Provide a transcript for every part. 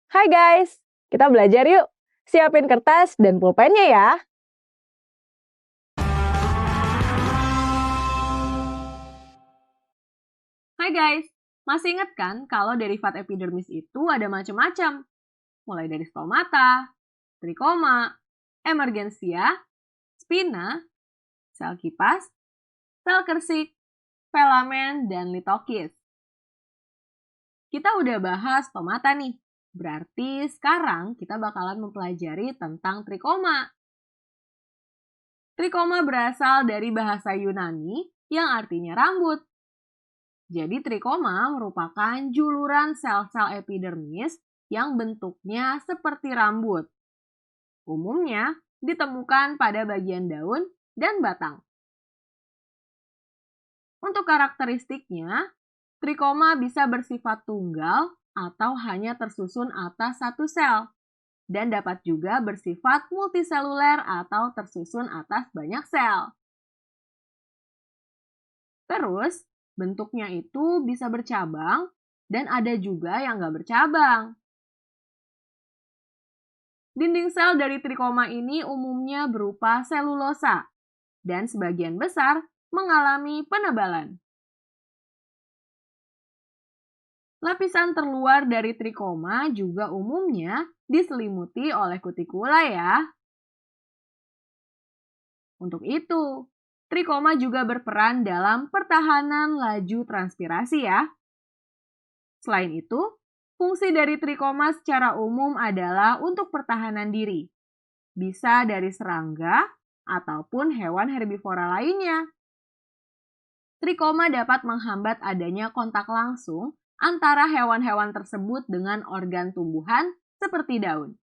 Hai guys, kita belajar yuk. Siapin kertas dan pulpennya ya. Hai guys, masih ingat kan kalau derivat epidermis itu ada macam-macam? Mulai dari stomata, trikoma, emergensia, spina, sel kipas, sel kersik, filamen, dan litokis. Kita udah bahas stomata nih, berarti sekarang kita bakalan mempelajari tentang trikoma. Trikoma berasal dari bahasa Yunani yang artinya rambut. Jadi trikoma merupakan juluran sel-sel epidermis yang bentuknya seperti rambut. Umumnya ditemukan pada bagian daun dan batang. Untuk karakteristiknya, trikoma bisa bersifat tunggal atau hanya tersusun atas satu sel, dan dapat juga bersifat multiseluler atau tersusun atas banyak sel. Terus, bentuknya itu bisa bercabang, dan ada juga yang nggak bercabang. Dinding sel dari trikoma ini umumnya berupa selulosa, dan sebagian besar mengalami penebalan. Lapisan terluar dari trikoma juga umumnya diselimuti oleh kutikula ya. Untuk itu, trikoma juga berperan dalam pertahanan laju transpirasi ya. Selain itu, fungsi dari trikoma secara umum adalah untuk pertahanan diri. Bisa dari serangga ataupun hewan herbivora lainnya. Trikoma dapat menghambat adanya kontak langsung antara hewan-hewan tersebut dengan organ tumbuhan seperti daun.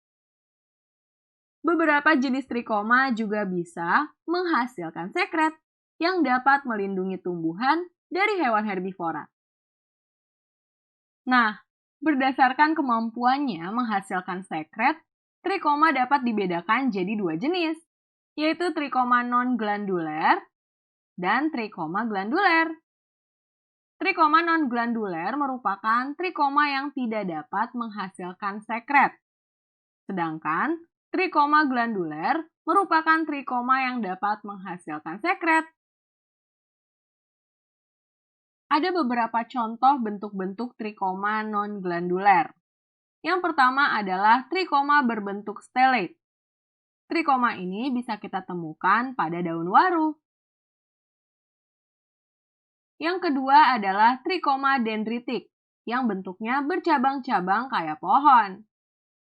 Beberapa jenis trikoma juga bisa menghasilkan sekret yang dapat melindungi tumbuhan dari hewan herbivora. Nah, berdasarkan kemampuannya menghasilkan sekret, trikoma dapat dibedakan jadi dua jenis, yaitu trikoma non-glanduler dan trikoma glanduler. Trikoma non-glanduler merupakan trikoma yang tidak dapat menghasilkan sekret. Sedangkan trikoma glanduler merupakan trikoma yang dapat menghasilkan sekret. Ada beberapa contoh bentuk-bentuk trikoma non-glanduler. Yang pertama adalah trikoma berbentuk stellate. Trikoma ini bisa kita temukan pada daun waru. Yang kedua adalah trikoma dendritik, yang bentuknya bercabang-cabang kayak pohon.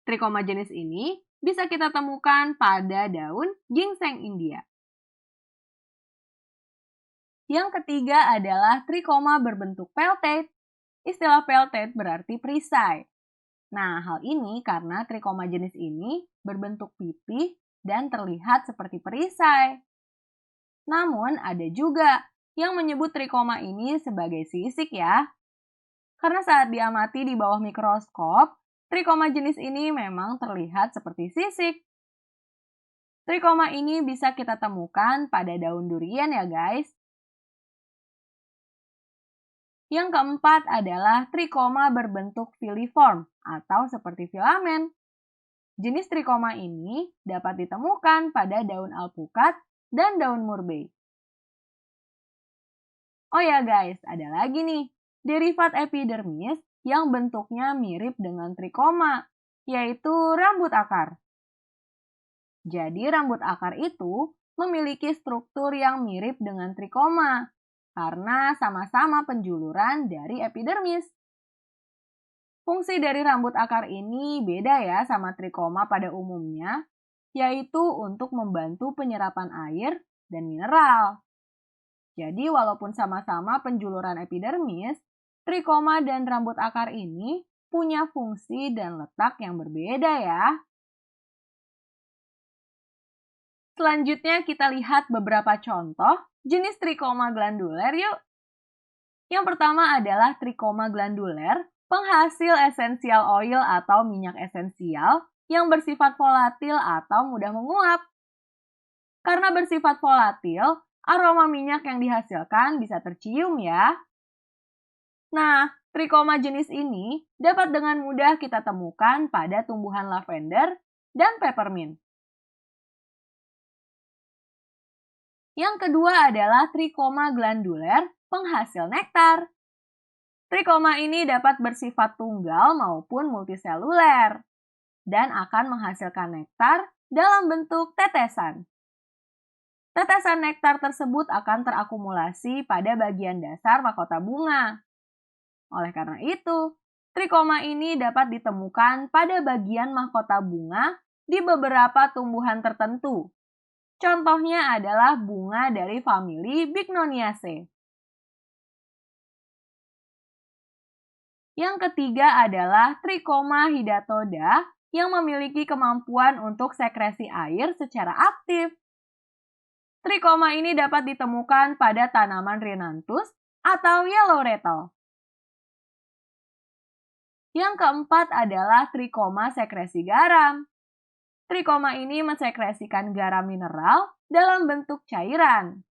Trikoma jenis ini bisa kita temukan pada daun ginseng India. Yang ketiga adalah trikoma berbentuk peltate. Istilah peltate berarti perisai. Nah, hal ini karena trikoma jenis ini berbentuk pipih dan terlihat seperti perisai. Namun, ada juga yang menyebut trikoma ini sebagai sisik ya. Karena saat diamati di bawah mikroskop, trikoma jenis ini memang terlihat seperti sisik. Trikoma ini bisa kita temukan pada daun durian ya guys. Yang keempat adalah trikoma berbentuk filiform atau seperti filamen. Jenis trikoma ini dapat ditemukan pada daun alpukat dan daun murbei. Oh ya guys, ada lagi nih, derivat epidermis yang bentuknya mirip dengan trikoma, yaitu rambut akar. Jadi rambut akar itu memiliki struktur yang mirip dengan trikoma, karena sama-sama penjuluran dari epidermis. Fungsi dari rambut akar ini beda ya sama trikoma pada umumnya, yaitu untuk membantu penyerapan air dan mineral. Jadi walaupun sama-sama penjuluran epidermis, trikoma dan rambut akar ini punya fungsi dan letak yang berbeda ya. Selanjutnya kita lihat beberapa contoh jenis trikoma glanduler yuk. Yang pertama adalah trikoma glanduler, penghasil esensial oil atau minyak esensial yang bersifat volatil atau mudah menguap. Karena bersifat volatil, aroma minyak yang dihasilkan bisa tercium ya. Nah, Trikoma jenis ini dapat dengan mudah kita temukan pada tumbuhan lavender dan peppermint. Yang kedua adalah Trikoma glandular, penghasil nektar. Trikoma ini dapat bersifat tunggal maupun multiseluler dan akan menghasilkan nektar dalam bentuk tetesan. Tetesan nektar tersebut akan terakumulasi pada bagian dasar mahkota bunga. Oleh karena itu, trikoma ini dapat ditemukan pada bagian mahkota bunga di beberapa tumbuhan tertentu. Contohnya adalah bunga dari famili Bignoniaceae. Yang ketiga adalah Trikoma hidatoda yang memiliki kemampuan untuk sekresi air secara aktif. Trikoma ini dapat ditemukan pada tanaman Rhinanthus atau Yellow Rattle. Yang keempat adalah Trikoma sekresi garam. Trikoma ini mensekresikan garam mineral dalam bentuk cairan.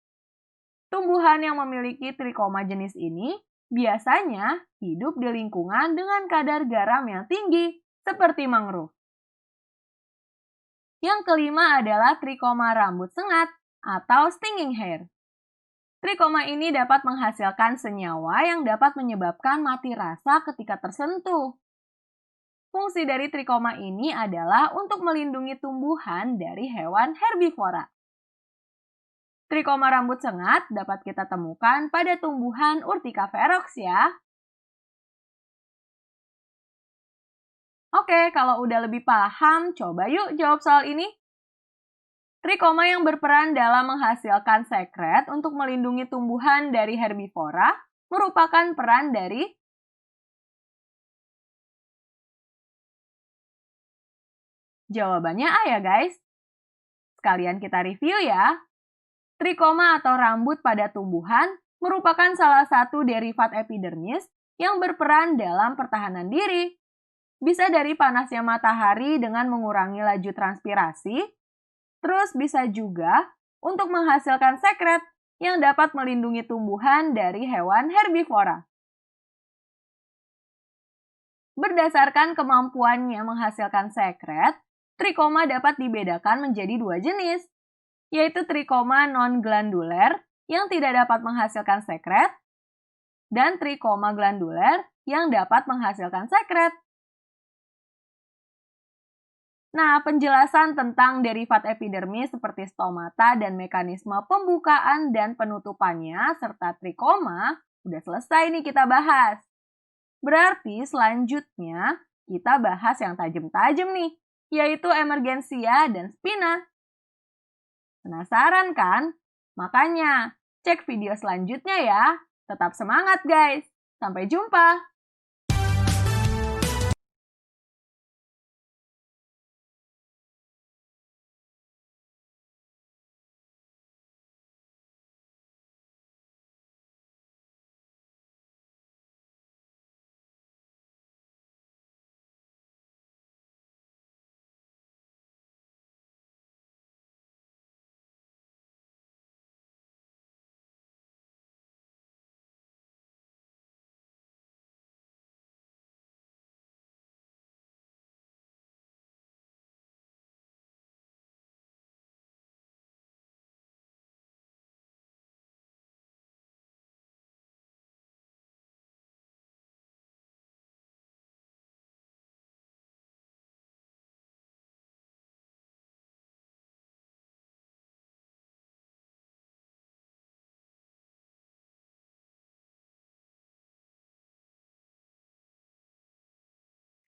Tumbuhan yang memiliki trikoma jenis ini biasanya hidup di lingkungan dengan kadar garam yang tinggi, seperti mangrove. Yang kelima adalah trikoma rambut sengat atau stinging hair. Trikoma ini dapat menghasilkan senyawa yang dapat menyebabkan mati rasa ketika tersentuh. Fungsi dari trikoma ini adalah untuk melindungi tumbuhan dari hewan herbivora. Trikoma rambut sengat dapat kita temukan pada tumbuhan Urtica ferox ya. Oke, kalau udah lebih paham, coba yuk jawab soal ini. Trikoma yang berperan dalam menghasilkan sekret untuk melindungi tumbuhan dari herbivora merupakan peran dari jawabannya A ya guys. Sekalian kita review ya. Trikoma atau rambut pada tumbuhan merupakan salah satu derivat epidermis yang berperan dalam pertahanan diri. Bisa dari panasnya matahari dengan mengurangi laju transpirasi, terus bisa juga untuk menghasilkan sekret yang dapat melindungi tumbuhan dari hewan herbivora. Berdasarkan kemampuannya menghasilkan sekret, trikoma dapat dibedakan menjadi dua jenis, yaitu trikoma non-glandular yang tidak dapat menghasilkan sekret, dan trikoma glandular yang dapat menghasilkan sekret. Nah, penjelasan tentang derivat epidermis seperti stomata dan mekanisme pembukaan dan penutupannya serta trikoma udah selesai nih kita bahas. Berarti selanjutnya kita bahas yang tajam-tajam nih, yaitu emergensia dan spina. Penasaran kan? Makanya cek video selanjutnya ya. Tetap semangat guys. Sampai jumpa.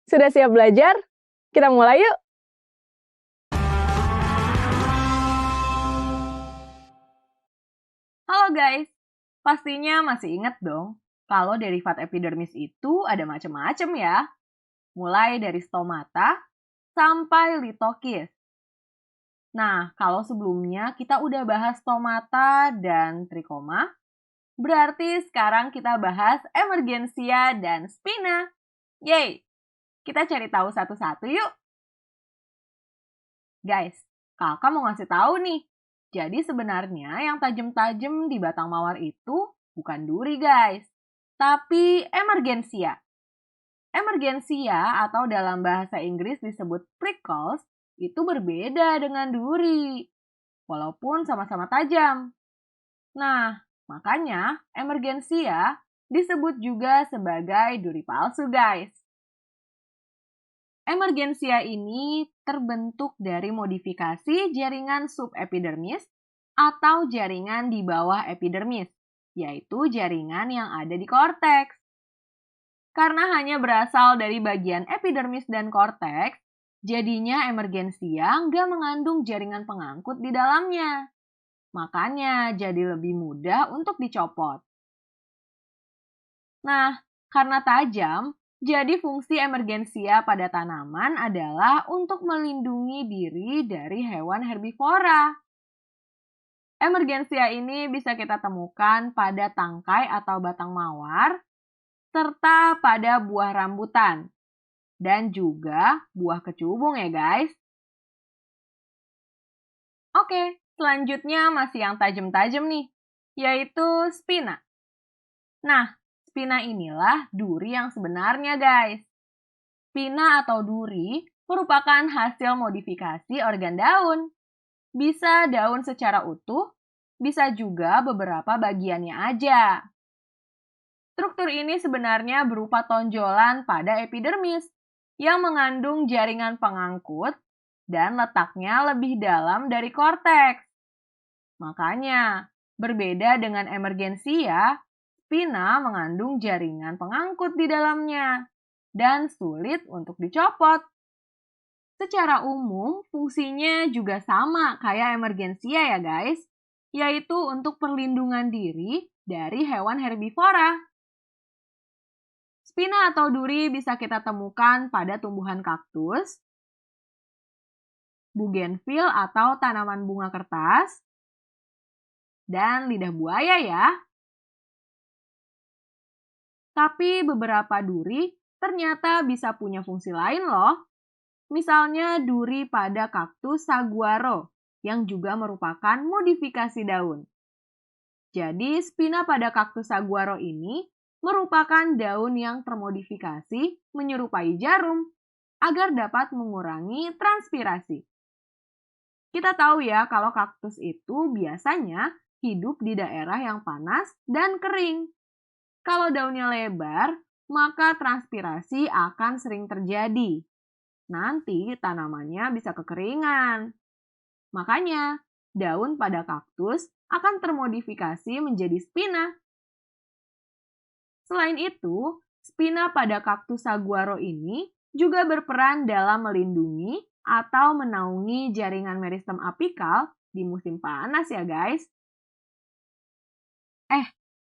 Sudah siap belajar? Kita mulai yuk! Halo guys, pastinya masih ingat dong kalau derivat epidermis itu ada macam-macam ya. Mulai dari stomata sampai litokis. Nah, kalau sebelumnya kita udah bahas stomata dan trikoma, berarti sekarang kita bahas emergensia dan spina. Yeay! Kita cari tahu satu-satu yuk. Guys, kakak mau ngasih tahu nih. Jadi sebenarnya yang tajam-tajam di batang mawar itu bukan duri guys. tapi emergensia. Emergensia atau dalam bahasa Inggris disebut prickles itu berbeda dengan duri, walaupun sama-sama tajam. Nah, makanya emergensia disebut juga sebagai duri palsu, guys. Emergensia ini terbentuk dari modifikasi jaringan subepidermis atau jaringan di bawah epidermis, yaitu jaringan yang ada di korteks. Karena hanya berasal dari bagian epidermis dan korteks, jadinya emergensia nggak mengandung jaringan pengangkut di dalamnya. Makanya jadi lebih mudah untuk dicopot. Nah, karena tajam, jadi fungsi emergensia pada tanaman adalah untuk melindungi diri dari hewan herbivora. Emergensia ini bisa kita temukan pada tangkai atau batang mawar, serta pada buah rambutan, dan juga buah kecubung ya guys. Oke, selanjutnya masih yang tajam-tajam nih, yaitu spina. Nah, spina inilah duri yang sebenarnya guys. Spina atau duri merupakan hasil modifikasi organ daun. Bisa daun secara utuh, bisa juga beberapa bagiannya aja. Struktur ini sebenarnya berupa tonjolan pada epidermis yang mengandung jaringan pengangkut dan letaknya lebih dalam dari korteks. Makanya, berbeda dengan emergensia, spina mengandung jaringan pengangkut di dalamnya dan sulit untuk dicopot. Secara umum, fungsinya juga sama kayak emergensia ya guys, yaitu untuk perlindungan diri dari hewan herbivora. Spina atau duri bisa kita temukan pada tumbuhan kaktus, bougainville atau tanaman bunga kertas, dan lidah buaya ya. Tapi beberapa duri ternyata bisa punya fungsi lain loh. Misalnya duri pada kaktus saguaro yang juga merupakan modifikasi daun. Jadi spina pada kaktus saguaro ini merupakan daun yang termodifikasi menyerupai jarum agar dapat mengurangi transpirasi. Kita tahu ya kalau kaktus itu biasanya hidup di daerah yang panas dan kering. Kalau daunnya lebar, maka transpirasi akan sering terjadi. Nanti tanamannya bisa kekeringan. Makanya, daun pada kaktus akan termodifikasi menjadi spina. Selain itu, spina pada kaktus saguaro ini juga berperan dalam melindungi atau menaungi jaringan meristem apikal di musim panas ya guys.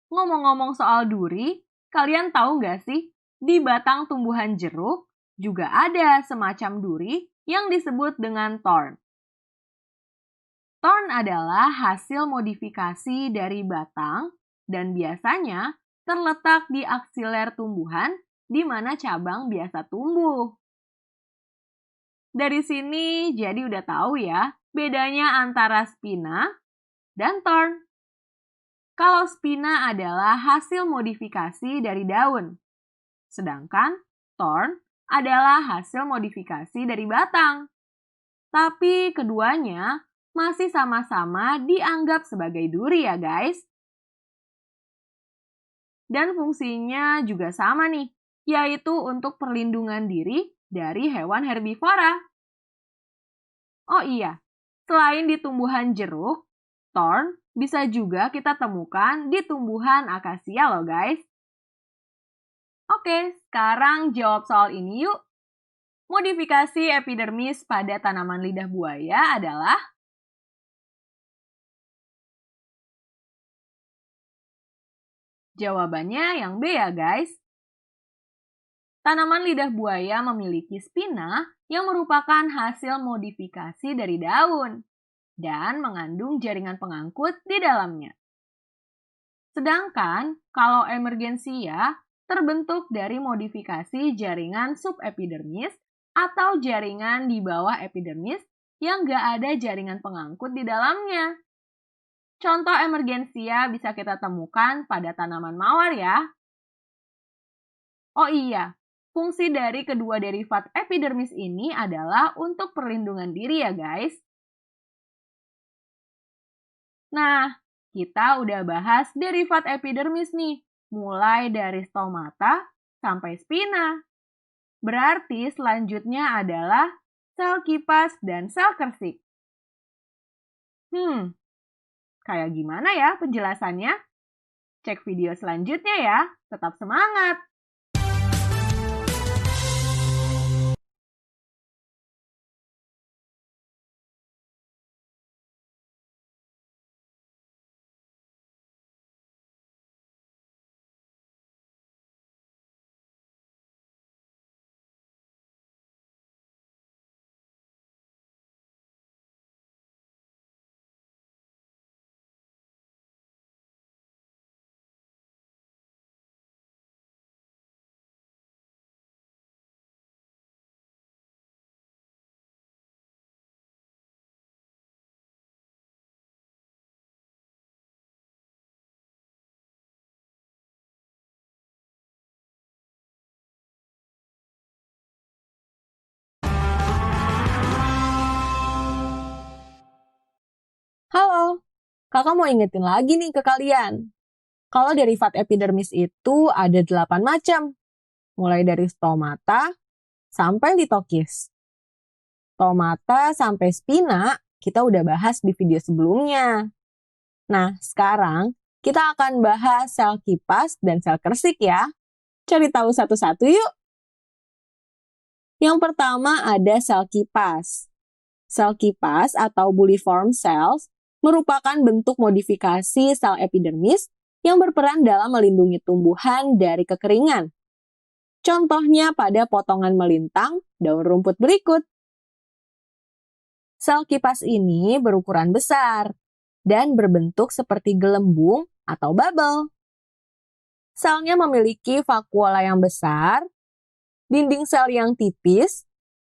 Ngomong-ngomong soal duri, kalian tahu nggak sih, di batang tumbuhan jeruk juga ada semacam duri yang disebut dengan thorn. Thorn adalah hasil modifikasi dari batang dan biasanya terletak di aksiler tumbuhan di mana cabang biasa tumbuh. Dari sini jadi udah tahu ya bedanya antara spina dan thorn. Kalau spina adalah hasil modifikasi dari daun, sedangkan thorn adalah hasil modifikasi dari batang. Tapi keduanya masih sama-sama dianggap sebagai duri ya guys. Dan fungsinya juga sama nih, yaitu untuk perlindungan diri dari hewan herbivora. Oh iya, selain di tumbuhan jeruk, thorn bisa juga kita temukan di tumbuhan akasia loh guys. Oke, sekarang jawab soal ini yuk. Modifikasi epidermis pada tanaman lidah buaya adalah jawabannya yang B ya guys. Tanaman lidah buaya memiliki spina yang merupakan hasil modifikasi dari daun dan mengandung jaringan pengangkut di dalamnya. Sedangkan kalau emergensia terbentuk dari modifikasi jaringan subepidermis atau jaringan di bawah epidermis yang nggak ada jaringan pengangkut di dalamnya. Contoh emergensia bisa kita temukan pada tanaman mawar ya. Oh iya, fungsi dari kedua derivat epidermis ini adalah untuk perlindungan diri ya guys. Nah, kita udah bahas derivat epidermis nih, mulai dari stomata sampai spina. Berarti selanjutnya adalah sel kipas dan sel kersik. Kayak gimana ya penjelasannya? Cek video selanjutnya ya. Tetap semangat! Halo, kakak mau ingetin lagi nih ke kalian. Kalau derivat epidermis itu ada 8 macam, mulai dari stomata sampai litokis. Stomata sampai spina kita udah bahas di video sebelumnya. Nah, sekarang kita akan bahas sel kipas dan sel kersik ya. Cari tahu satu-satu yuk. Yang pertama ada sel kipas. Sel kipas atau bulliform cells merupakan bentuk modifikasi sel epidermis yang berperan dalam melindungi tumbuhan dari kekeringan. Contohnya pada potongan melintang daun rumput berikut. Sel kipas ini berukuran besar dan berbentuk seperti gelembung atau bubble. Selnya memiliki vakuola yang besar, dinding sel yang tipis,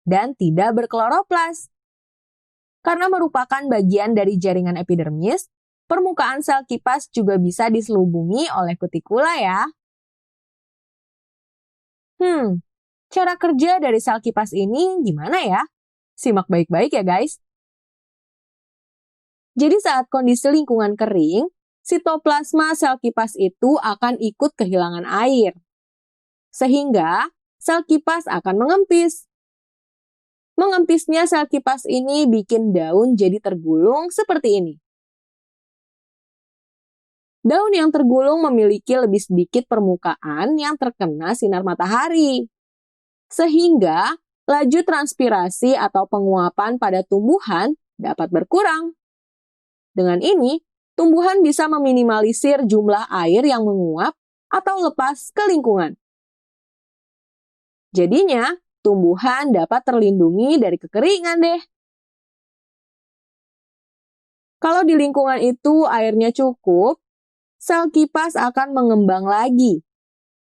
dan tidak berkloroplas. Karena merupakan bagian dari jaringan epidermis, permukaan sel kipas juga bisa diselubungi oleh kutikula ya. Cara kerja dari sel kipas ini gimana ya? Simak baik-baik ya guys. Jadi saat kondisi lingkungan kering, sitoplasma sel kipas itu akan ikut kehilangan air. Sehingga sel kipas akan mengempis. Mengempisnya sel kipas ini bikin daun jadi tergulung seperti ini. Daun yang tergulung memiliki lebih sedikit permukaan yang terkena sinar matahari. Sehingga laju transpirasi atau penguapan pada tumbuhan dapat berkurang. Dengan ini, tumbuhan bisa meminimalisir jumlah air yang menguap atau lepas ke lingkungan. Jadinya, tumbuhan dapat terlindungi dari kekeringan deh. Kalau di lingkungan itu airnya cukup, sel kipas akan mengembang lagi,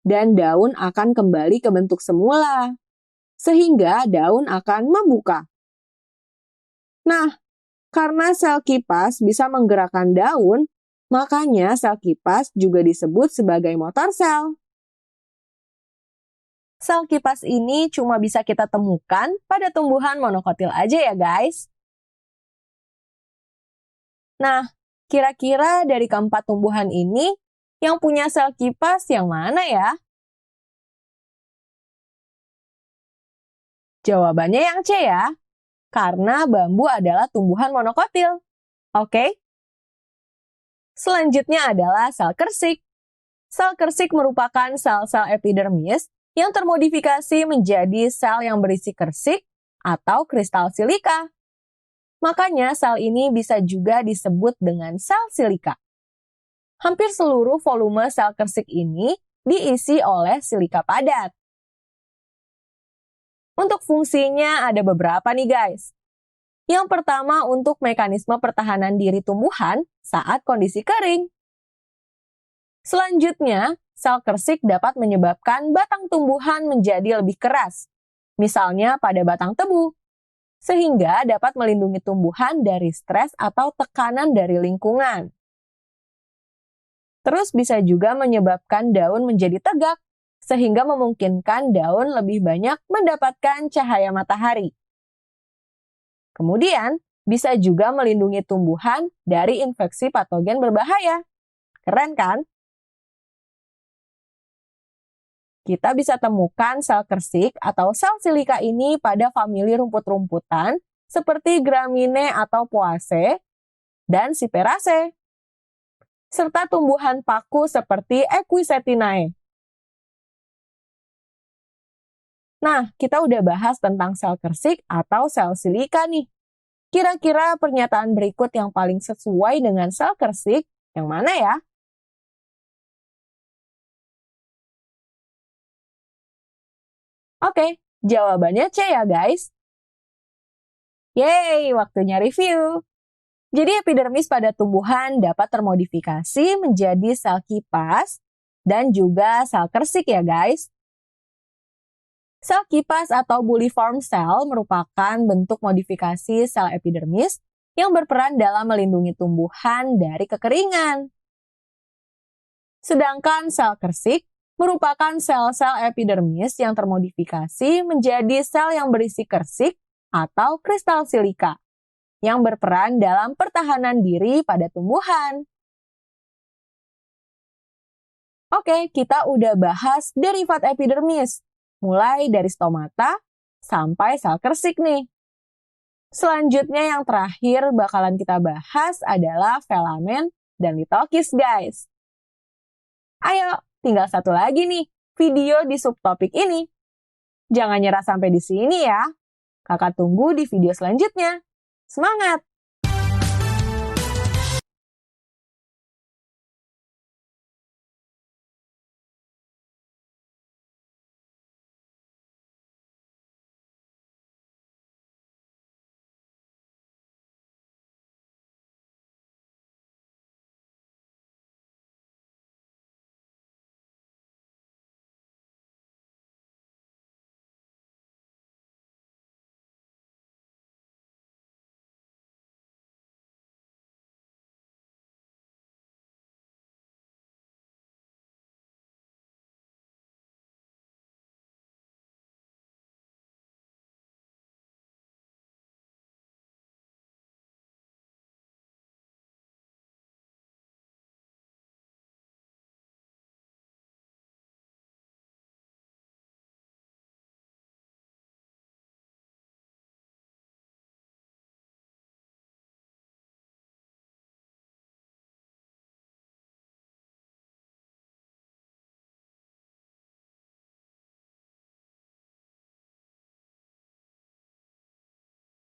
dan daun akan kembali ke bentuk semula, sehingga daun akan membuka. Nah, karena sel kipas bisa menggerakkan daun, makanya sel kipas juga disebut sebagai motor sel. Sel kipas ini cuma bisa kita temukan pada tumbuhan monokotil aja ya guys. Nah, kira-kira dari keempat tumbuhan ini, yang punya sel kipas yang mana ya? Jawabannya yang C ya, karena bambu adalah tumbuhan monokotil. Oke? Selanjutnya adalah sel kersik. Sel kersik merupakan sel-sel epidermis yang termodifikasi menjadi sel yang berisi kersik atau kristal silika. Makanya sel ini bisa juga disebut dengan sel silika. Hampir seluruh volume sel kersik ini diisi oleh silika padat. Untuk fungsinya ada beberapa nih guys. Yang pertama untuk mekanisme pertahanan diri tumbuhan saat kondisi kering. Selanjutnya, sel kersik dapat menyebabkan batang tumbuhan menjadi lebih keras, misalnya pada batang tebu, sehingga dapat melindungi tumbuhan dari stres atau tekanan dari lingkungan. Terus bisa juga menyebabkan daun menjadi tegak, sehingga memungkinkan daun lebih banyak mendapatkan cahaya matahari. Kemudian, bisa juga melindungi tumbuhan dari infeksi patogen berbahaya. Keren kan? Kita bisa temukan sel kersik atau sel silika ini pada famili rumput-rumputan seperti Gramineae atau Poaceae dan Cyperaceae, serta tumbuhan paku seperti Equisetinae. Nah, kita udah bahas tentang sel kersik atau sel silika nih. Kira-kira pernyataan berikut yang paling sesuai dengan sel kersik yang mana ya? Oke, jawabannya C ya guys. Yeay, waktunya review. Jadi epidermis pada tumbuhan dapat termodifikasi menjadi sel kipas dan juga sel kersik ya guys. Sel kipas atau bulliform cell merupakan bentuk modifikasi sel epidermis yang berperan dalam melindungi tumbuhan dari kekeringan. Sedangkan sel kersik merupakan sel-sel epidermis yang termodifikasi menjadi sel yang berisi kersik atau kristal silika, yang berperan dalam pertahanan diri pada tumbuhan. Oke, kita udah bahas derivat epidermis, mulai dari stomata sampai sel kersik nih. Selanjutnya yang terakhir bakalan kita bahas adalah filamen dan litokis guys. Ayo, tinggal satu lagi nih, video di subtopik ini. Jangan nyerah sampai di sini ya. Kakak tunggu di video selanjutnya. Semangat!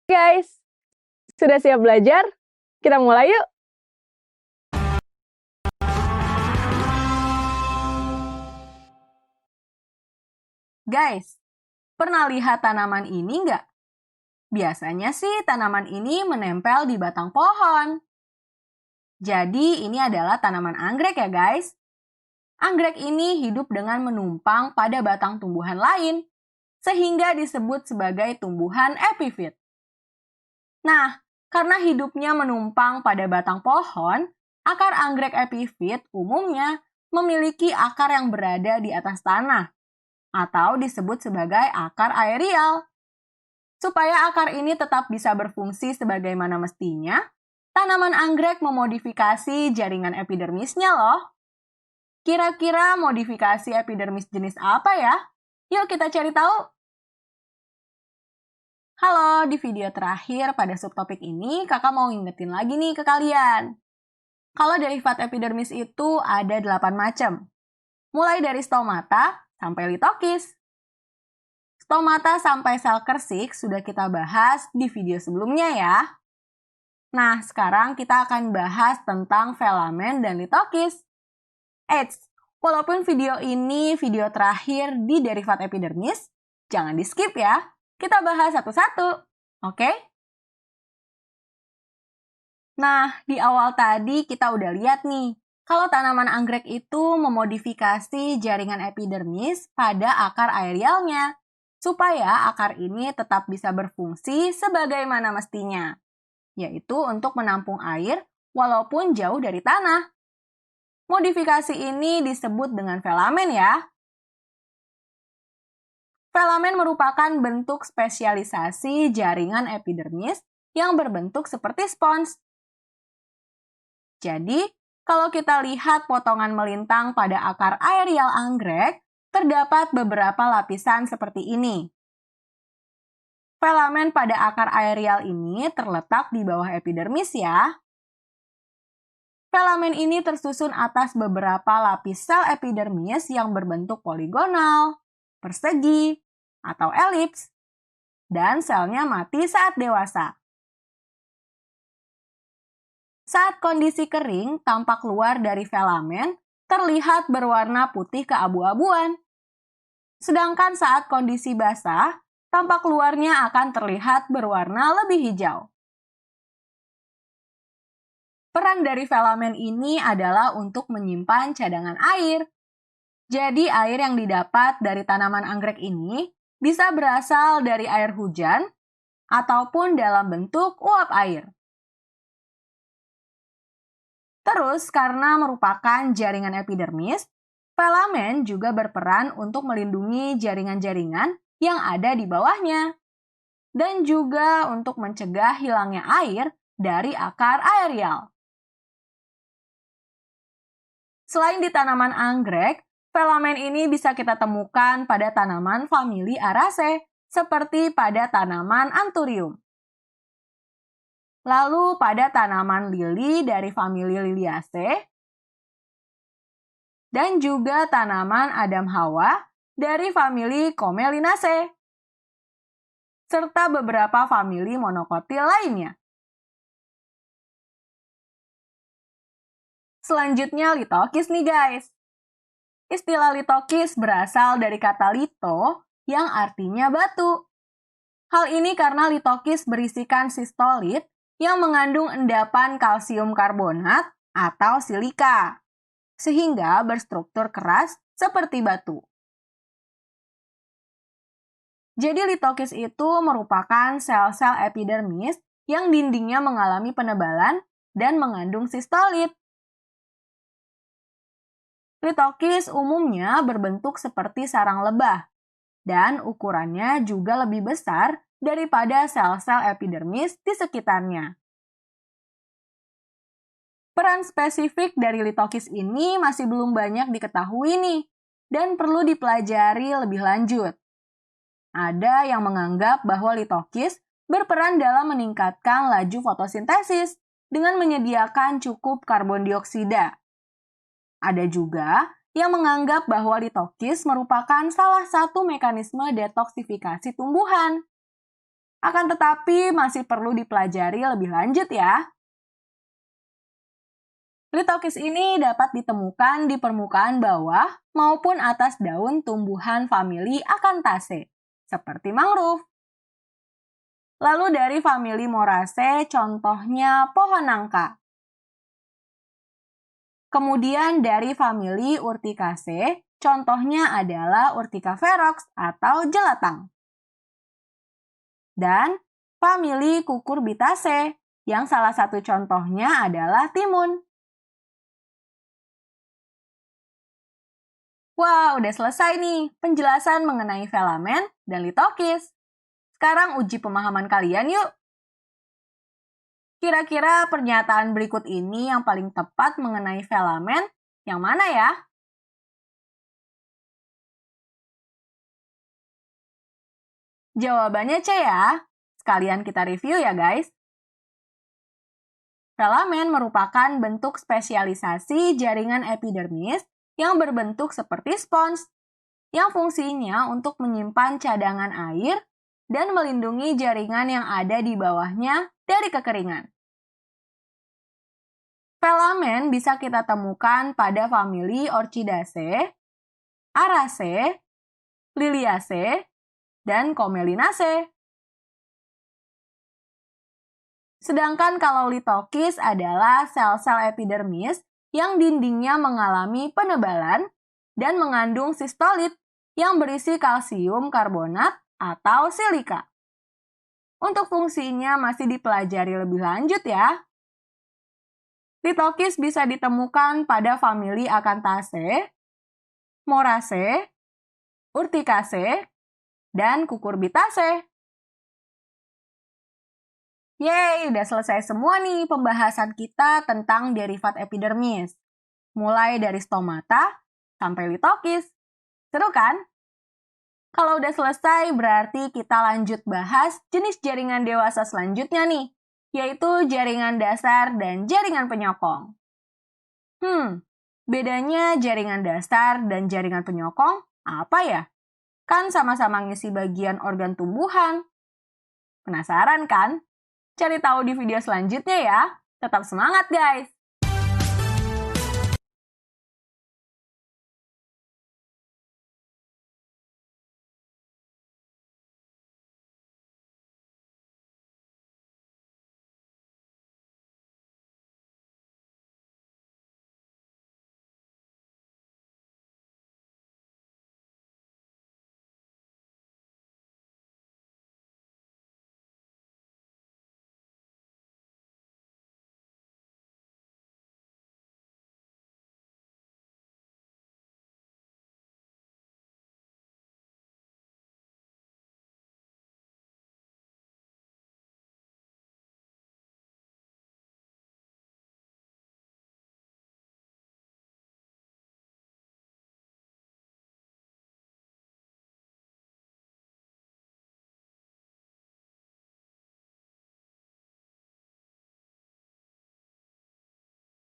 Guys, sudah siap belajar? Kita mulai yuk! Guys, pernah lihat tanaman ini nggak? Biasanya sih tanaman ini menempel di batang pohon. Jadi ini adalah tanaman anggrek ya guys. Anggrek ini hidup dengan menumpang pada batang tumbuhan lain, sehingga disebut sebagai tumbuhan epifit. Nah, karena hidupnya menumpang pada batang pohon, akar anggrek epifit umumnya memiliki akar yang berada di atas tanah, atau disebut sebagai akar aerial. Supaya akar ini tetap bisa berfungsi sebagaimana mestinya, tanaman anggrek memodifikasi jaringan epidermisnya loh. Kira-kira modifikasi epidermis jenis apa ya? Yuk kita cari tahu. Halo, di video terakhir pada subtopik ini, kakak mau ingetin lagi nih ke kalian. Kalau derivat epidermis itu ada 8 macam. Mulai dari stomata sampai litokis. Stomata sampai sel kersik sudah kita bahas di video sebelumnya ya. Nah, sekarang kita akan bahas tentang filamen dan litokis. Eits, walaupun video ini video terakhir di derivat epidermis, jangan di-skip ya. Kita bahas satu-satu, oke? Nah, di awal tadi kita udah lihat nih, kalau tanaman anggrek itu memodifikasi jaringan epidermis pada akar aerialnya, supaya akar ini tetap bisa berfungsi sebagaimana mestinya, yaitu untuk menampung air walaupun jauh dari tanah. Modifikasi ini disebut dengan filamen ya. Filamen merupakan bentuk spesialisasi jaringan epidermis yang berbentuk seperti spons. Jadi, kalau kita lihat potongan melintang pada akar aerial anggrek, terdapat beberapa lapisan seperti ini. Filamen pada akar aerial ini terletak di bawah epidermis ya. Filamen ini tersusun atas beberapa lapis sel epidermis yang berbentuk poligonal, persegi, atau elips, dan selnya mati saat dewasa. Saat kondisi kering, tampak luar dari filamen terlihat berwarna putih keabu-abuan. Sedangkan saat kondisi basah, tampak luarnya akan terlihat berwarna lebih hijau. Peran dari filamen ini adalah untuk menyimpan cadangan air. Jadi air yang didapat dari tanaman anggrek ini bisa berasal dari air hujan ataupun dalam bentuk uap air. Terus, karena merupakan jaringan epidermis, filamen juga berperan untuk melindungi jaringan-jaringan yang ada di bawahnya, dan juga untuk mencegah hilangnya air dari akar aerial. Selain di tanaman anggrek, filamen ini bisa kita temukan pada tanaman famili Araceae, seperti pada tanaman Anthurium. Lalu pada tanaman lili dari famili Liliaceae, dan juga tanaman Adam Hawa dari famili Commelinaceae, serta beberapa famili monokotil lainnya. Selanjutnya litokis nih guys. Istilah litokis berasal dari kata lito yang artinya batu. Hal ini karena litokis berisikan sistolit yang mengandung endapan kalsium karbonat atau silika, sehingga berstruktur keras seperti batu. Jadi litokis itu merupakan sel-sel epidermis yang dindingnya mengalami penebalan dan mengandung sistolit. Litokis umumnya berbentuk seperti sarang lebah, dan ukurannya juga lebih besar daripada sel-sel epidermis di sekitarnya. Peran spesifik dari litokis ini masih belum banyak diketahui nih, dan perlu dipelajari lebih lanjut. Ada yang menganggap bahwa litokis berperan dalam meningkatkan laju fotosintesis dengan menyediakan cukup karbon dioksida. Ada juga yang menganggap bahwa litokis merupakan salah satu mekanisme detoksifikasi tumbuhan. Akan tetapi masih perlu dipelajari lebih lanjut ya. Litokis ini dapat ditemukan di permukaan bawah maupun atas daun tumbuhan famili Acanthaceae, seperti mangrove. Lalu dari famili Moraceae, contohnya pohon nangka. Kemudian dari famili Urticaceae, contohnya adalah Urtica ferox atau jelatang. Dan famili Cucurbitaceae, yang salah satu contohnya adalah timun. Wah, udah selesai nih penjelasan mengenai filamen dan litokis. Sekarang uji pemahaman kalian yuk. Kira-kira pernyataan berikut ini yang paling tepat mengenai filamen yang mana ya? Jawabannya C ya. Sekalian kita review ya guys. Filamen merupakan bentuk spesialisasi jaringan epidermis yang berbentuk seperti spons, yang fungsinya untuk menyimpan cadangan air dan melindungi jaringan yang ada di bawahnya dari kekeringan. Filamen bisa kita temukan pada famili Orchidaceae, Araceae, Liliaceae, dan Commelinaceae. Sedangkan kalau litokis adalah sel-sel epidermis yang dindingnya mengalami penebalan dan mengandung sistolit yang berisi kalsium karbonat atau silika. Untuk fungsinya masih dipelajari lebih lanjut ya. Litokis bisa ditemukan pada famili Acanthaceae, Moraceae, Urticaceae, dan cucurbitaceae. Yeay, udah selesai semua nih pembahasan kita tentang derivat epidermis. Mulai dari stomata sampai litokis. Seru kan? Kalau udah selesai, berarti kita lanjut bahas jenis jaringan dewasa selanjutnya nih, yaitu jaringan dasar dan jaringan penyokong. Bedanya jaringan dasar dan jaringan penyokong apa ya? Kan sama-sama ngisi bagian organ tumbuhan. Penasaran kan? Cari tahu di video selanjutnya ya. Tetap semangat guys!